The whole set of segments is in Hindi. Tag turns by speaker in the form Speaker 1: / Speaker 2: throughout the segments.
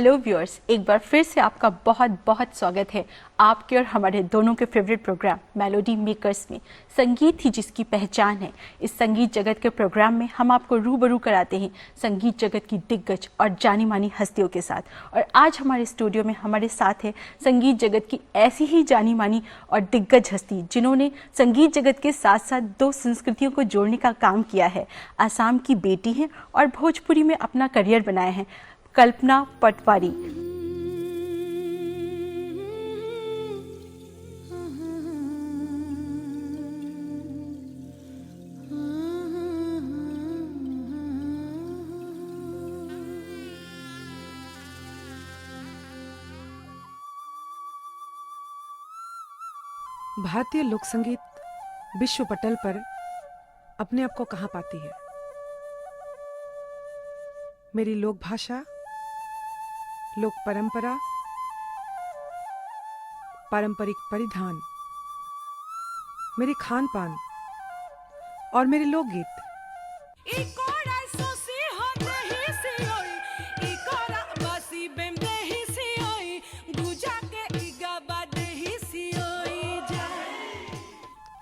Speaker 1: हेलो व्यूअर्स, एक बार फिर से आपका बहुत बहुत स्वागत है आपके और हमारे दोनों के फेवरेट प्रोग्राम मेलोडी मेकर्स में। संगीत ही जिसकी पहचान है। इस संगीत जगत के प्रोग्राम में हम आपको रूबरू कराते हैं संगीत जगत की दिग्गज और जानी मानी हस्तियों के साथ। और आज हमारे स्टूडियो में हमारे साथ है संगीत जगत की ऐसी ही जानी मानी और दिग्गज हस्ती जिन्होंने संगीत जगत के साथ साथ दो संस्कृतियों को जोड़ने का काम किया है। आसाम की बेटी हैं और भोजपुरी में अपना करियर बनाया है। कल्पना पटवारी।
Speaker 2: भारतीय लोक संगीत विश्व पटल पर अपने आप को कहाँ पाती है? मेरी लोक भाषा, लोक परंपरा, पारंपरिक परिधान, मेरी खान पान और मेरे लोकगीत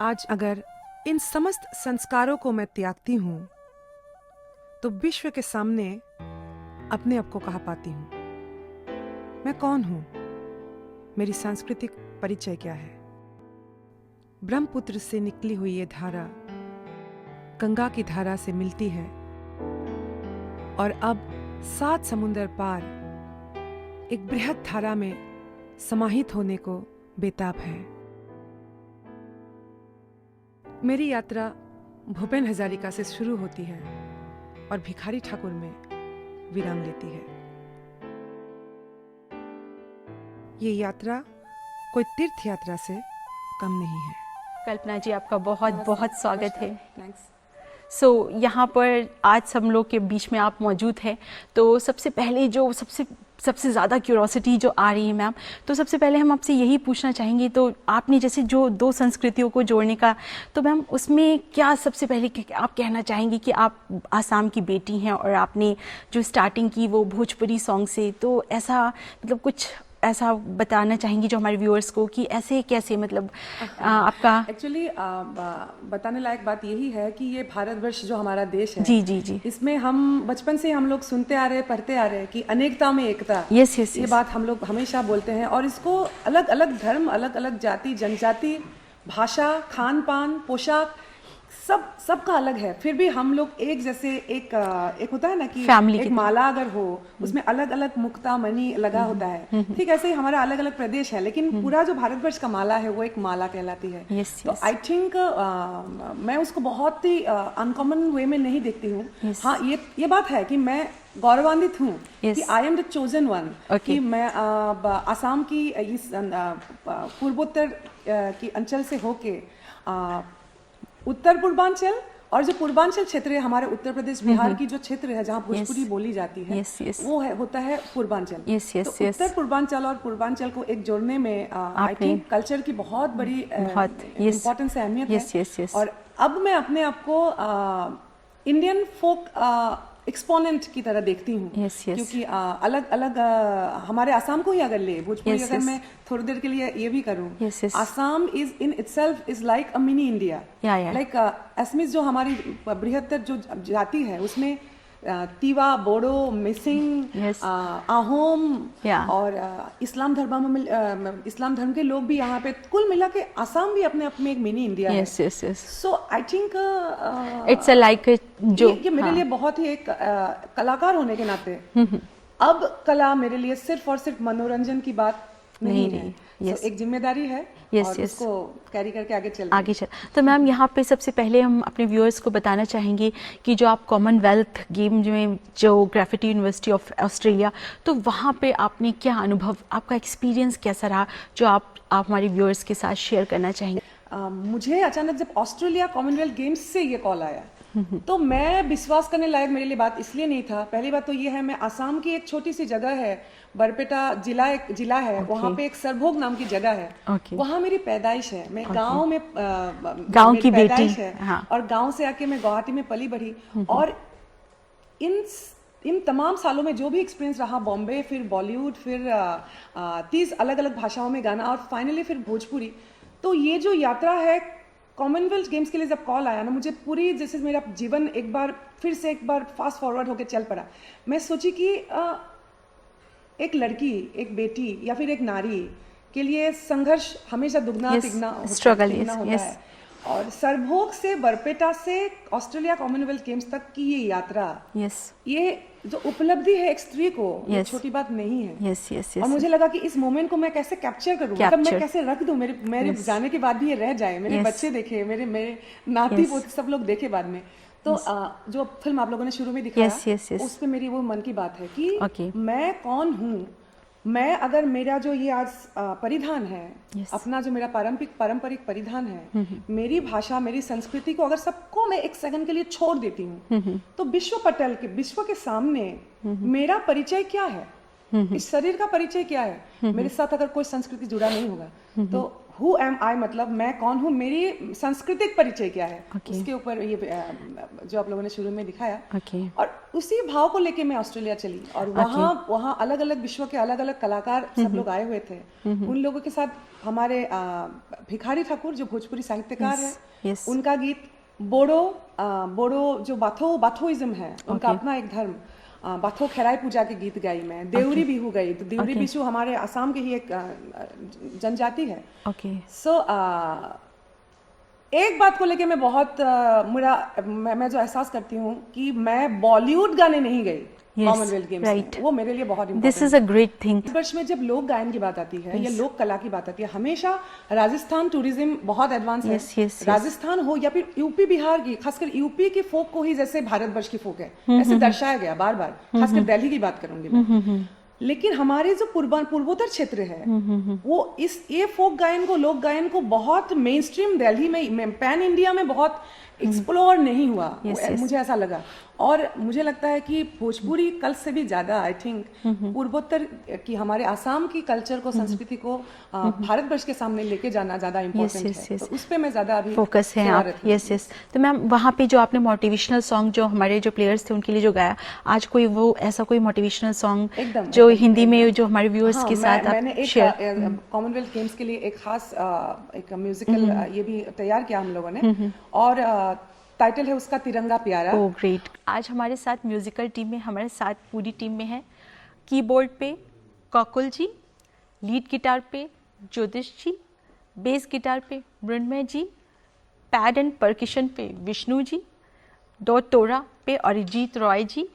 Speaker 2: आज अगर इन समस्त संस्कारों को मैं त्यागती हूं तो विश्व के सामने अपने आप को कहाँ पाती हूं? मैं कौन हूं? मेरी सांस्कृतिक परिचय क्या है? ब्रह्मपुत्र से निकली हुई ये धारा गंगा की धारा से मिलती है और अब 7 समुंदर पार एक बृहद धारा में समाहित होने को बेताब है। मेरी यात्रा भूपेन हजारिका से शुरू होती है और भिखारी ठाकुर में विराम लेती है। ये यात्रा कोई तीर्थ यात्रा से कम नहीं है।
Speaker 1: कल्पना जी, आपका बहुत बहुत स्वागत है। सो यहाँ पर आज हम लोग के बीच में आप मौजूद हैं, तो सबसे पहले जो सबसे ज़्यादा क्यूरोसिटी जो आ रही है मैम, तो सबसे पहले हम आपसे यही पूछना चाहेंगे, तो आपने जैसे जो दो संस्कृतियों को जोड़ने का, तो मैम उसमें क्या सबसे पहले आप कहना चाहेंगे कि आप आसाम की बेटी हैं और आपने जो स्टार्टिंग की वो भोजपुरी सॉन्ग से, तो ऐसा मतलब कुछ ऐसा बताना चाहेंगी जो हमारे व्यूअर्स को कि ऐसे कैसे मतलब आपका
Speaker 2: एक्चुअली बताने लायक बात यही है कि ये भारतवर्ष जो हमारा देश है,
Speaker 1: जी,
Speaker 2: इसमें हम बचपन से हम लोग सुनते आ रहे, पढ़ते आ रहे कि अनेकता में एकता।
Speaker 1: यस
Speaker 2: ये बात हम लोग हमेशा बोलते हैं और इसको अलग अलग धर्म, अलग अलग जाति, जनजाति, भाषा, खान पान, पोशाक सबका अलग है, फिर भी हम लोग एक जैसे एक होता है ना कि एक माला अगर हो उसमें अलग अलग मुक्ता मणि लगा होता है, ठीक ऐसे ही हमारा अलग अलग प्रदेश है, लेकिन पूरा जो भारतवर्ष का माला है वो एक माला कहलाती है। तो आई थिंक मैं उसको बहुत ही अनकॉमन वे में नहीं देखती हूँ। हाँ, ये बात है कि मैं गौरवान्वित हूँ कि I am the chosen one, कि मैं आसाम की इस पूर्वोत्तर की अंचल से होके उत्तर पूर्वांचल और जो पूर्वांचल क्षेत्र है हमारे उत्तर प्रदेश बिहार की जो क्षेत्र है जहाँ भोजपुरी बोली जाती है, वो होता है पूर्वांचल। तो उत्तर पूर्वांचल और पूर्वांचल को एक जोड़ने में आई थिंक कल्चर की बहुत बड़ी इम्पोर्टेंस है, अहमियत है। और अब मैं अपने आप को इंडियन फोक एक्सपोनेंट की तरह देखती हूँ, क्योंकि अलग अलग हमारे आसाम को ही अगर ले भोजपुरी अगर मैं थोड़ी देर के लिए ये भी करूँ, Assam is in itself is like a mini India. Like Assamese जो हमारी बृहत्तर जो जाति है उसमें तीवा, बोडो, मिसिंग, आहोम और इस्लाम धर्म के लोग भी यहाँ पे, कुल मिला के आसाम भी अपने आप में एक मिनी इंडिया है। सो आई थिंक
Speaker 1: इट्स लाइक जो
Speaker 2: ये मेरे लिए बहुत ही एक कलाकार होने के नाते अब कला मेरे लिए सिर्फ और सिर्फ मनोरंजन की बात नहीं है। एक जिम्मेदारी है और उसको कैरी करके आगे चल।
Speaker 1: तो मैम यहाँ पे सबसे पहले हम अपने व्यूअर्स को बताना चाहेंगे कि जो आप कॉमनवेल्थ गेम में जो ग्रेफिटी यूनिवर्सिटी ऑफ ऑस्ट्रेलिया, तो वहाँ पे आपने क्या अनुभव, आपका एक्सपीरियंस कैसा रहा जो आप हमारे व्यूअर्स के साथ शेयर करना चाहेंगे?
Speaker 2: मुझे अचानक जब ऑस्ट्रेलिया कॉमनवेल्थ गेम्स से ये कॉल आया तो मैं विश्वास करने लायक मेरे लिए बात इसलिए नहीं था। पहली बात तो ये है, मैं आसाम की एक छोटी सी जगह है बरपेटा जिला, एक जिला है, वहाँ पे एक सरभोग नाम की जगह है, वहाँ मेरी पैदाइश है। मैं गांव में
Speaker 1: गांव की
Speaker 2: पैदाइश
Speaker 1: बेटी
Speaker 2: है और गांव से आके मैं गुवाहाटी में पली बढ़ी और इन इन तमाम सालों में जो भी एक्सपीरियंस रहा, बॉम्बे, फिर बॉलीवुड, फिर 30 अलग अलग भाषाओं में गाना और फाइनली फिर भोजपुरी, तो ये जो यात्रा है कॉमनवेल्थ गेम्स के लिए जब कॉल आया ना, मुझे पूरी जैसे मेरा जीवन एक बार फिर से एक बार फास्ट फॉरवर्ड होकर चल पड़ा। मैं सोची कि एक लड़की, एक बेटी या फिर एक नारी के लिए संघर्ष हमेशा दुगना तिगना
Speaker 1: स्ट्रगल
Speaker 2: होता है। और सरभोग से बरपेटा से ऑस्ट्रेलिया कॉमनवेल्थ गेम्स तक की ये यात्रा, ये जो उपलब्धि है एक स्त्री को, ये छोटी बात नहीं है। और मुझे लगा कि इस मोमेंट को मैं कैसे कैप्चर करूं, मतलब मैं कैसे रख दूं, मेरे जाने के बाद भी ये रह जाए, मेरे बच्चे देखे, मेरे नाती पोते सब लोग देखे बाद में। तो जो फिल्म आप लोगों ने शुरू में दिखाया, उस पे मेरी वो मन की बात है कि मैं कौन हूँ, मैं अगर मेरा जो ये आज परिधान है, अपना जो मेरा पारंपरिक परिधान है, मेरी भाषा, मेरी संस्कृति को अगर सबको मैं एक सेकंड के लिए छोड़ देती हूँ, तो विश्व के सामने मेरा परिचय क्या है, इस शरीर का परिचय क्या है, मेरे साथ अगर कोई संस्कृति जुड़ा नहीं होगा तो हु एम आई, मतलब मैं कौन हूँ, मेरी सांस्कृतिक परिचय क्या है, उसके ऊपर ये जो आप लोगों ने शुरू में दिखाया। और उसी भाव को लेके मैं ऑस्ट्रेलिया चली और वहाँ अलग अलग विश्व के अलग अलग कलाकार सब लोग आए हुए थे। उन लोगों के साथ हमारे भिखारी ठाकुर जो भोजपुरी साहित्यकार है, उनका गीत, बोडो जो बाथोइज्म है, उनका अपना एक धर्म, बाथो खेराई पूजा के गीत गाई मैं, देवरी बिहू गई। तो देवरी बिहू हमारे असम के ही एक जनजाति है। सो एक बात को लेके मैं बहुत मैं जो एहसास करती हूँ कि मैं बॉलीवुड गाने नहीं गई कॉमनवेल्थ गेम्स में, वो मेरे लिए बहुत important.
Speaker 1: This is a great thing.
Speaker 2: वर्ष में जब लोक गायन की बात आती है या लोक कला की बात आती है, हमेशा राजस्थान टूरिज्म बहुत एडवांस है। राजस्थान हो या फिर यूपी बिहार की, खासकर यूपी की फोक को ही जैसे भारतवर्ष की फोक है ऐसे दर्शाया गया बार बार, खासकर दिल्ली की बात करूंगी मैं। लेकिन हमारे जो पूर्वोत्तर क्षेत्र है, वो ये फोक गायन को, लोक गायन को बहुत मेन स्ट्रीम दिल्ली में, पैन इंडिया में बहुत एक्सप्लोर नहीं हुआ। मुझे ऐसा लगा। और मुझे लगता है कि भोजपुरी कल से भी ज्यादा आई थिंक पूर्वोत्तर की, हमारे आसाम की कल्चर को, संस्कृति को भारतवर्ष के सामने लेके जाना ज्यादा इम्पोर्टेंट है। तो उस पे मैं ज्यादा अभी
Speaker 1: फोकस है आप। यस। तो मैम वहाँ पे जो आपने मोटिवेशनल सॉन्ग जो हमारे जो प्लेयर्स थे उनके लिए जो गाया, आज कोई वो ऐसा कोई मोटिवेशनल सॉन्ग जो हिंदी में जो हमारे व्यूअर्स के साथ
Speaker 2: मैंने एक कॉमनवेल्थ गेम्स के लिए एक खास एक म्यूजिकल ये भी तैयार किया हम लोगों ने, और टाइटल है उसका तिरंगा प्यारा।
Speaker 1: Oh great. आज हमारे साथ म्यूजिकल टीम में, हमारे साथ पूरी टीम में है कीबोर्ड पे कौकुल जी, लीड गिटार पे ज्योतिष जी, बेस गिटार पे मृण्मय जी, पैड एंड परकशन पे विष्णु जी, दो तोड़ा पे अरिजीत रॉय जी,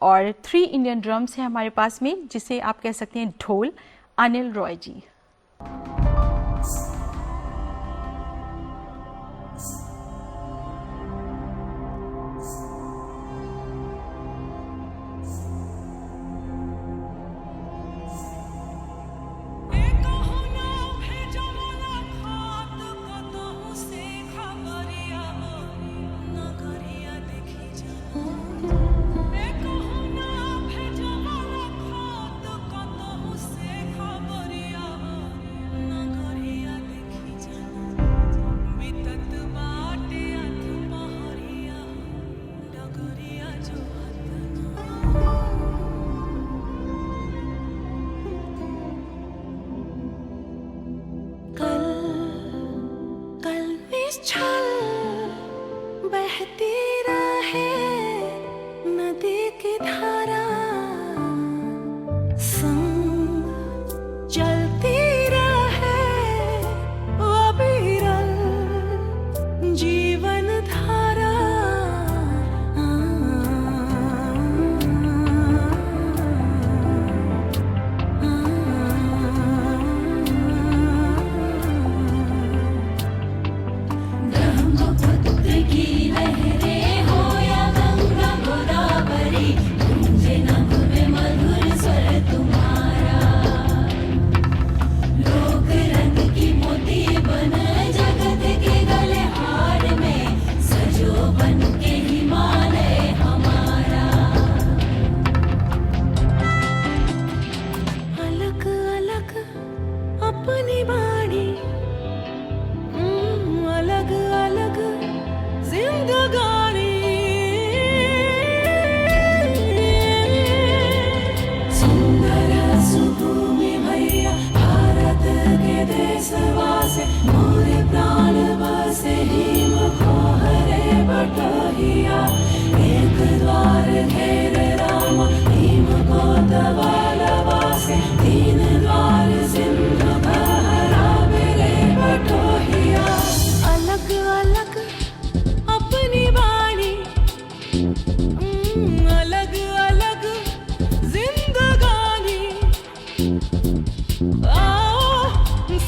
Speaker 1: और 3 इंडियन ड्रम्स हैं हमारे पास में, जिसे आप कह सकते हैं ढोल, अनिल रॉय जी।
Speaker 3: सवासे मोरे प्राण बसे हिम खोहरे बटहिया एक द्वार घेर राम हिम को दवाल वासे तीन द्वार सिंधु बहरावे रे बटहिया अलग अलग अपनी वाणी अलग अलग जिंदगानी आओ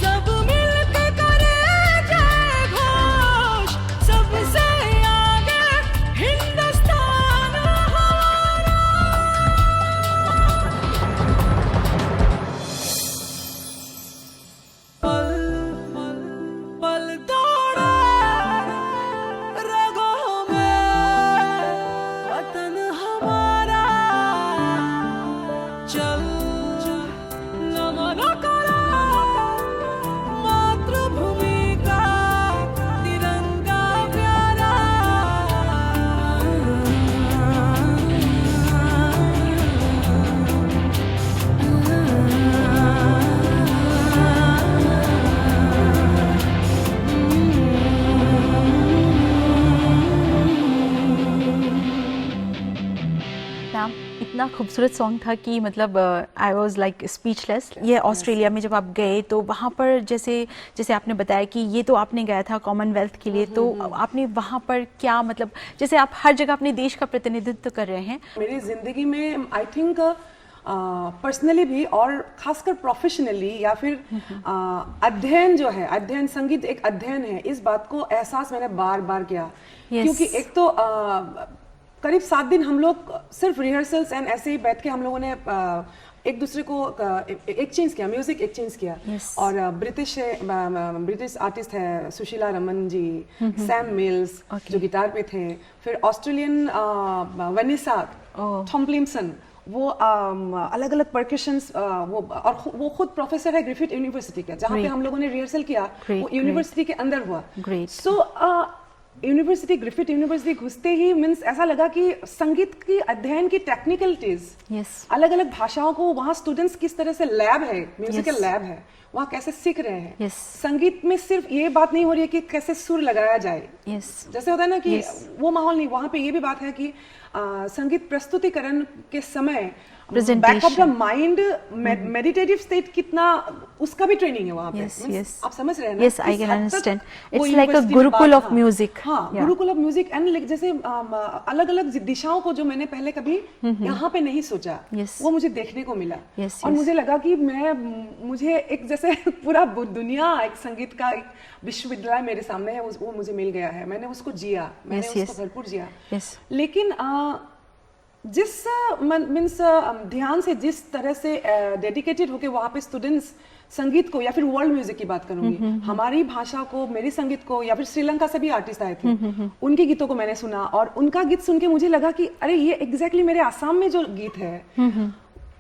Speaker 3: सब मिलकर करें जय घोष सबसे आगे हिंदुस्तान हमारा पल पल पल दौड़े रगों में वतन हमारा चल नमन करो मातृभूमि का तिरंगा प्यारा
Speaker 1: मैम इतना खूबसूरत सॉन्ग था कि मतलब आई वॉज लाइक स्पीचलेस। ये ऑस्ट्रेलिया में जब आप गए तो वहाँ पर जैसे जैसे आपने बताया कि ये तो आपने गाया था कॉमनवेल्थ के लिए, तो आपने वहाँ पर क्या मतलब जैसे आप हर जगह अपने देश का प्रतिनिधित्व कर रहे हैं।
Speaker 2: मेरी जिंदगी में आई थिंक पर्सनली भी और खासकर प्रोफेशनली या फिर अध्ययन जो है, अध्ययन संगीत एक अध्ययन है, इस बात को एहसास मैंने बार बार किया। क्योंकि एक तो करीब 7 दिन हम लोग सिर्फ रिहर्सल्स एंड ऐसे ही बैठ के हम लोगों ने एक दूसरे को एक्सचेंज किया, म्यूजिक एक्सचेंज किया। और ब्रिटिश आर्टिस्ट है सुशीला रमन जी, सैम मिल्स जो गिटार पे थे, फिर ऑस्ट्रेलियन वनीसा थॉम्पलिंसन, वो अलग अलग परकशंस, वो खुद प्रोफेसर है ग्रिफिथ यूनिवर्सिटी का, जहाँ पे हम लोगों ने रिहर्सल किया वो यूनिवर्सिटी के अंदर हुआ। सो यूनिवर्सिटी, ग्रिफिथ यूनिवर्सिटी घुसते ही मीन्स ऐसा लगा कि संगीत की अध्ययन की टेक्निकलिटीज, अलग अलग भाषाओं को वहाँ स्टूडेंट्स किस तरह से लैब है, म्यूजिकल लैब है, वहाँ कैसे सीख रहे हैं। संगीत में सिर्फ ये बात नहीं हो रही है कि कैसे सुर लगाया जाए, जैसे होता है ना कि वो माहौल नहीं, वहाँ पे ये भी बात है कि संगीत प्रस्तुतिकरण के समय back of the mind meditative state कितना, उसका भी ट्रेनिंग है वहाँ पे। आप समझ रहे हैं ना?
Speaker 1: Yes, I can understand. It's like a Gurukul of music.
Speaker 2: हाँ, गुरुकुल ऑफ म्यूजिक। एंड जैसे अलग अलग दिशाओं को जो मैंने पहले कभी यहाँ पे नहीं सोचा, वो मुझे देखने को मिला। और मुझे लगा कि मुझे एक जैसे पूरा दुनिया, एक संगीत का एक विश्वविद्यालय मेरे सामने है, वो मुझे मिल गया है। मैंने उसको जिया, मैंने उसको भरपूर जिया। लेकिन जिस मीन्स ध्यान से, जिस तरह से डेडिकेटेड होके वहाँ पे स्टूडेंट्स संगीत को, या फिर वर्ल्ड म्यूजिक की बात करूंगी, हमारी भाषा को, मेरी संगीत को, या फिर श्रीलंका से भी आर्टिस्ट आए थे, उनके गीतों को मैंने सुना, और उनका गीत सुन के मुझे लगा कि अरे ये एग्जैक्टली मेरे आसाम में जो गीत है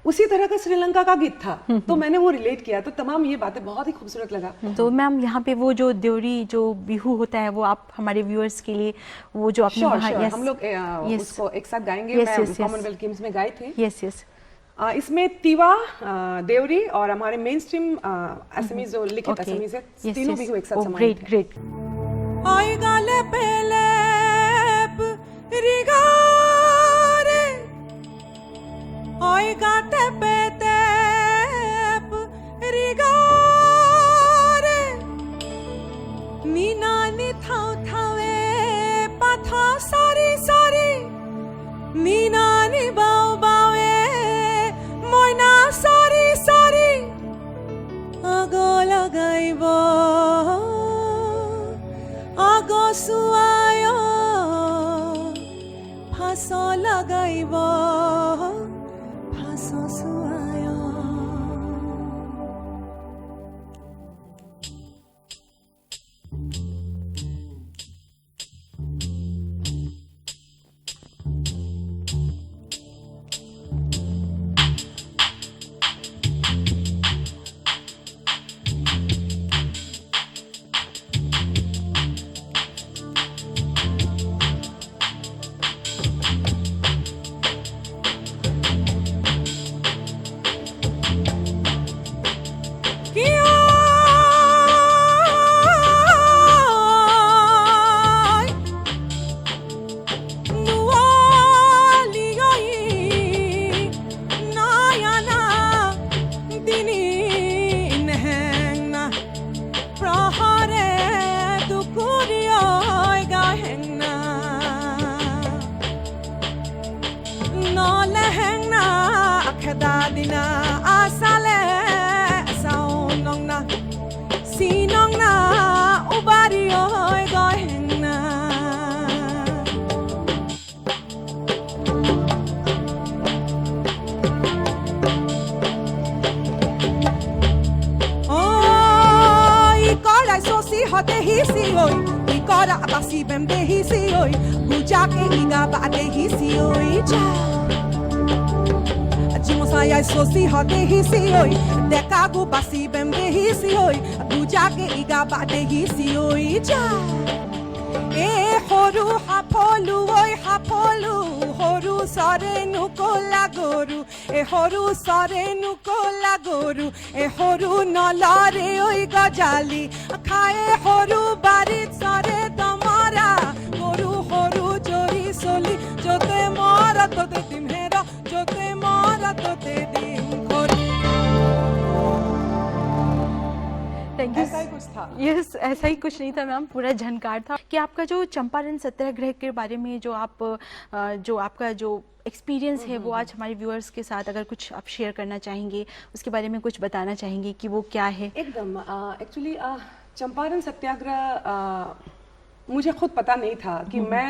Speaker 2: उसी तरह का श्रीलंका का गीत था। तो मैंने वो रिलेट किया, तो तमाम ये बातें बहुत ही खूबसूरत लगा।
Speaker 1: तो मैम यहाँ पे वो जो देवरी, जो बिहू होता है, वो आप हमारे व्यूअर्स के लिए वो जो आपने वहाँ,
Speaker 2: हम लोग उसको एक साथ गाएंगे। मैं कॉमनवेल्थ गेम्स में गाए थे। इसमें तीवा, देवरी और हमारे मेन स्ट्रीम असमीज जो लिखित असमीज है, तीनों बिहू एक साथ समाये थे।
Speaker 1: ग्रेट।
Speaker 3: आई गाले पेलेप रिगारे आई गाते पेतेप रिगारे नीना नी थाव थावे पाथा सारी सारी नीना नी बाव बावे मोयना सारी सारी आगो लगाइब आगो सुआयो फांसो लगाइब फांसो सुआयो। hode hisi oi ikora basi bembe hisi oi bujake iga bade hisi oi cha Jimosaya sosi hode hisi oi dekagu basi bembe hisi oi bujake iga bade hisi oi cha E horu hapolu oi hapolu horu sare nukola goru e horu sare nukola goru e horu nalare oi gajali khae horu barit sare tamara goru horu chori soli jote mara tote timhera jote mara tote dim khori
Speaker 1: thank you.
Speaker 2: ऐसा ही कुछ था।
Speaker 1: यस, ऐसा ही कुछ नहीं था मैम, पूरा झनकार था कि आपका जो चंपारण सत्याग्रह के बारे में जो आपका जो एक्सपीरियंस है वो आज हमारे व्यूअर्स के साथ अगर कुछ आप शेयर करना चाहेंगे, उसके बारे में कुछ बताना चाहेंगे कि वो क्या है।
Speaker 2: एकदम एक्चुअली चंपारण सत्याग्रह मुझे खुद पता नहीं था कि मैं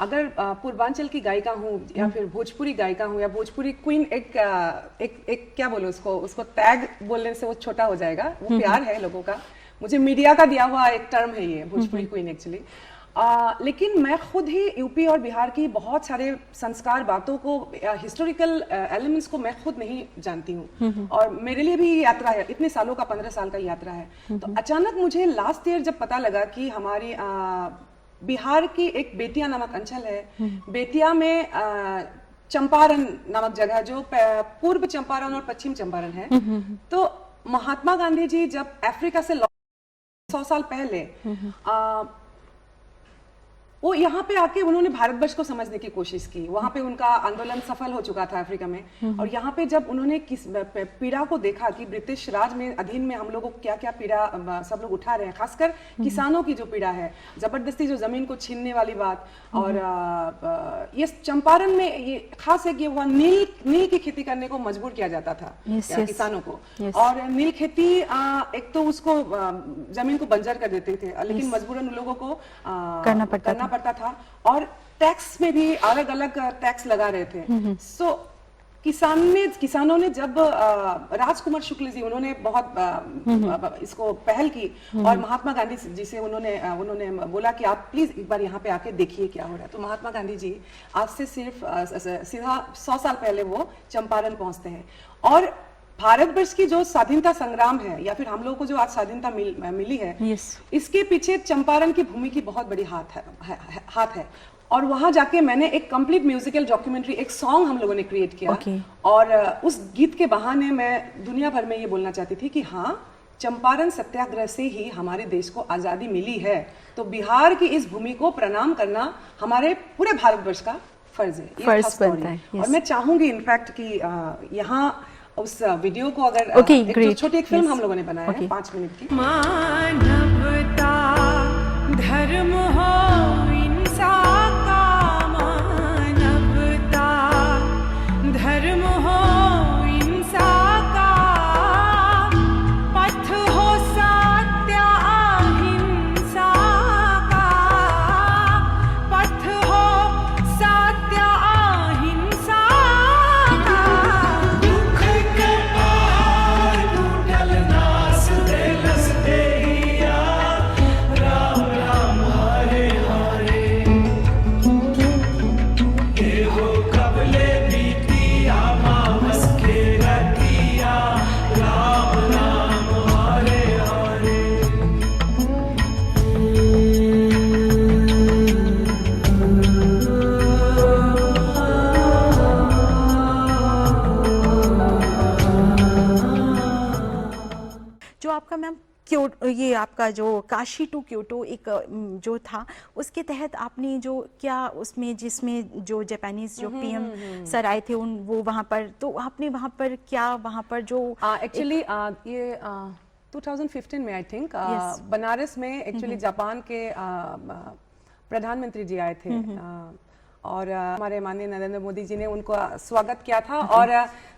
Speaker 2: अगर पूर्वांचल की गायिका हूँ या फिर भोजपुरी गायिका हूँ या भोजपुरी क्वीन एक क्या बोलो उसको टैग बोलने से वो छोटा हो जाएगा, वो प्यार है लोगों का, मुझे मीडिया का दिया हुआ एक टर्म है ये भोजपुरी क्वीन एक्चुअली। लेकिन मैं खुद ही यूपी और बिहार की बहुत सारे संस्कार बातों को हिस्टोरिकल एलिमेंट्स को मैं खुद नहीं जानती हूँ और मेरे लिए भी यात्रा है, इतने सालों का 15 साल का यात्रा है। तो अचानक मुझे लास्ट ईयर जब पता लगा कि हमारी बिहार की एक बेतिया नामक अंचल है, बेतिया में चंपारण नामक जगह जो पूर्व चंपारण और पश्चिम चंपारण है, तो महात्मा गांधी जी जब अफ्रीका से 100 साल पहले वो यहाँ पे आके उन्होंने भारतवर्ष को समझने की कोशिश की। वहाँ पे उनका आंदोलन सफल हो चुका था अफ्रीका में, और यहाँ पे जब उन्होंने किस पीड़ा को देखा कि ब्रिटिश राज में अधीन में हम लोगों को क्या क्या पीड़ा सब लोग उठा रहे हैं, खासकर किसानों की जो पीड़ा है, जबरदस्ती जो जमीन को छीनने वाली बात, और ये चंपारण में ये खास है कि वह नील की खेती करने को मजबूर किया जाता था किसानों को। और नील खेती एक तो उसको जमीन को बंजर कर देते थे, लेकिन मजबूरन उन लोगों को करना पड़ता था, और टैक्स में भी अलग अलग टैक्स लगा रहे थे। सो किसानों ने जब राजकुमार शुक्ल जी उन्होंने बहुत इसको पहल की, और महात्मा गांधी जी से उन्होंने बोला कि आप प्लीज एक बार यहाँ पे आके देखिए क्या हो रहा है। तो महात्मा गांधी जी आज से सिर्फ सीधा 100 साल पहले वो चंपारण पहुंचते हैं, और भारतवर्ष की जो स्वाधीनता संग्राम है या फिर हम लोगों को जो आज स्वाधीनता मिली है, इसके पीछे चंपारण की भूमि की बहुत बड़ी हाथ है। और वहां जाके मैंने एक कंप्लीट म्यूजिकल डॉक्यूमेंट्री, एक सॉन्ग हम लोगों ने क्रिएट किया, और उस गीत के बहाने मैं दुनिया भर में ये बोलना चाहती थी कि हाँ, चंपारण सत्याग्रह से ही हमारे देश को आजादी मिली है, तो बिहार की इस भूमि को प्रणाम करना हमारे पूरे भारतवर्ष का फर्ज है, ये खास बनता है। और मैं चाहूंगी इनफैक्ट कि यहाँ उस वीडियो को अगर एक छोटी एक फिल्म हम लोगों ने बनाया है 5 मिनट की।
Speaker 3: मानवता धर्म हो इंसान का, मानवता धर्म हो इंसान का, पथ हो सत्य अहिंसा का, पथ हो सत्य अहिंसा का।
Speaker 1: जो आपका मैम ये आपका जो काशी टू क्योटो एक जो था, उसके तहत आपने जो क्या उसमें जिसमें जो जापानीज जो पीएम सर आए थे वो वहाँ पर, तो आपने वहाँ पर क्या वहाँ पर जो
Speaker 2: एक्चुअली ये 2015 में आई थिंक बनारस में एक्चुअली जापान के प्रधानमंत्री जी आए थे, और हमारे माननीय नरेंद्र मोदी जी ने उनको स्वागत किया था। और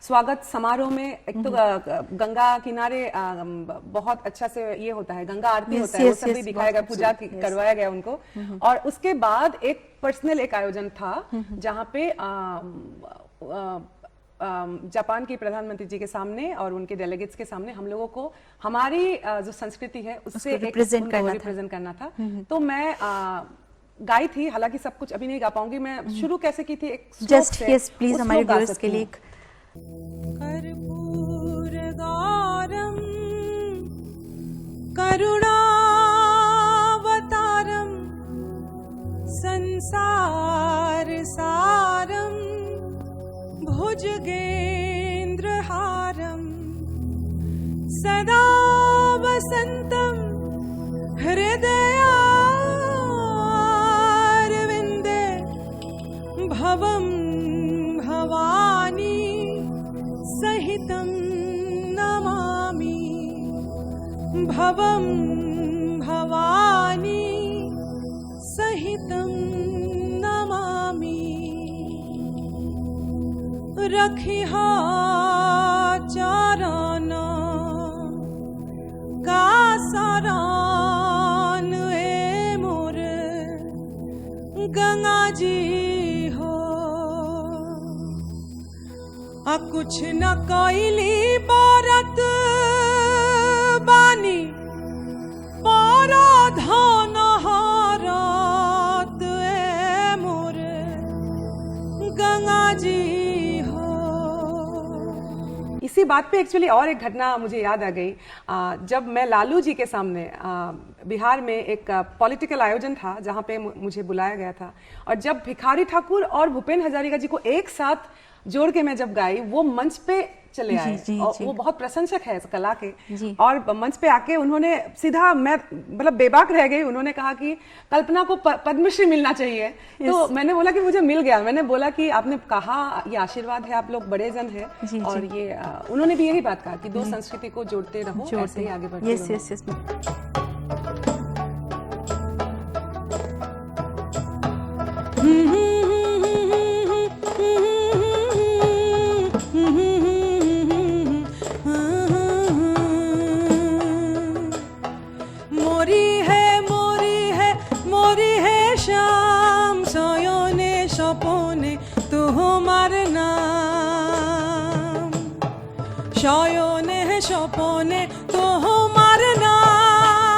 Speaker 2: स्वागत समारोह में एक तो गंगा किनारे बहुत अच्छा से ये होता है, गंगा आरती होता है, वो सब भी दिखाया गया, पूजा करवाया गया उनको। और उसके बाद एक पर्सनल एक आयोजन था जहाँ पे जापान की प्रधानमंत्री जी के सामने और उनके डेलीगेट्स के सामने हम लोगों को हमारी जो संस्कृति है उससे
Speaker 1: रिप्रेजेंट
Speaker 2: करना था। तो मैं गाई थी, हालांकि सब कुछ अभी नहीं गा पाऊंगी। मैं शुरू कैसे की थी, एक
Speaker 1: जस्ट यस प्लीज हमारे व्यूअर्स के लिए
Speaker 3: कर्पूरगारं करुणावतारं संसारसारं भुजगेन्द्रहारं सदा वसन्तं हृदयारविन्दे भवं भवानी सहितं नमामि भवं भवानी सहितं नमामि रखिहा चरण का शरण ए मोर गंगा जी हो। आ कुछ न कैली बरत बानी पराधन हरत ए मोर गंगा जी हो।
Speaker 2: इसी बात पे एक्चुअली और एक घटना मुझे याद आ गई। जब मैं लालू जी के सामने बिहार में एक पॉलिटिकल आयोजन था जहाँ पे मुझे बुलाया गया था, और जब भिखारी ठाकुर और भूपेन हजारिका जी को एक साथ जोड़ के मैं जब गाई, वो मंच पे चले आए और वो बहुत प्रशंसक है इस कला के, और मंच पे आके उन्होंने सीधा, मैं मतलब बेबाक रह गई, उन्होंने कहा कि कल्पना को पद्मश्री मिलना चाहिए। तो मैंने बोला कि मुझे मिल गया। मैंने बोला कि आपने कहा ये आशीर्वाद है, आप लोग बड़े जन हैं, और ये उन्होंने भी यही बात कहा कि दो संस्कृति को जोड़ते रहो, ऐसे ही आगे बढ़ते रहो।
Speaker 1: यस यस
Speaker 3: শয়নে স্বপনে তোমার নাম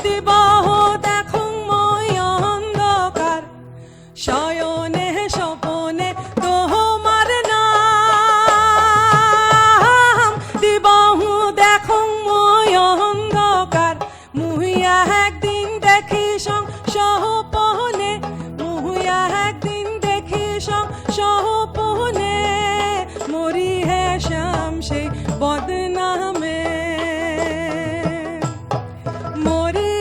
Speaker 3: দিবাহ দেখুন মই অন্ধকার শয়নে স্বপনে তোমার নাম দিবাহ দেখুন মই অন্ধকার মুহিয়া একদিন দেখি সহপনে মুহিয়া একদিন দেখি সহপনে मोरी है शाम से बदनामे मोरी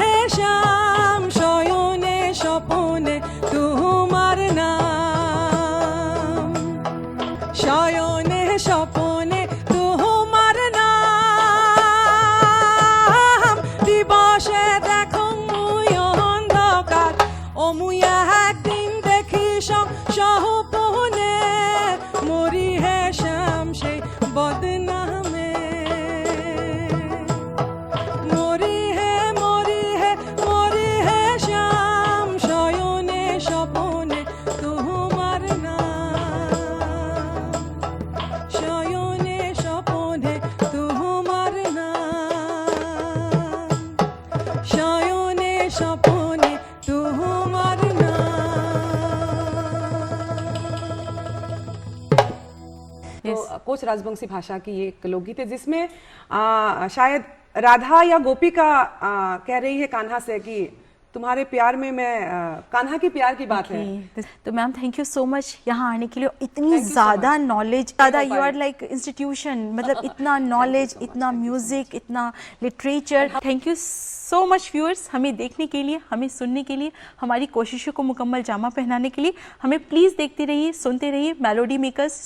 Speaker 3: है शाम शयने सपने तुम्हार नाम शयने सपने तुम्हार नाम दिवसे देखो मुई अंधकार ओ मुया একদিন দেখি সহপনে मोरी है शाम से बदनामे मोरी है शाम शयने सपने तुम्हार नाम शयने सपने तुम्हार नाम शयने सपने तुम्हार
Speaker 2: तो कोच राजवंशी भाषा की ये एक लोकगीत है जिसमें शायद राधा या गोपिका कह रही है कान्हा से कि तुम्हारे प्यार में मैं कान्हा की प्यार की बात है।
Speaker 1: तो ma'am thank you so much यहाँ आने के लिए। इतनी ज़्यादा नॉलेज, ज़्यादा यू आर लाइक इंस्टीट्यूशन, मतलब इतना नॉलेज, इतना म्यूजिक, इतना literature. Thank you so much viewers, हमें देखने के लिए, हमें सुनने के लिए, हमारी कोशिशों को मुकम्मल जामा पहनाने के लिए। हमें प्लीज़ देखते रहिए, सुनते रहिए मेलोडी मेकर्स।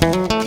Speaker 4: Thank you.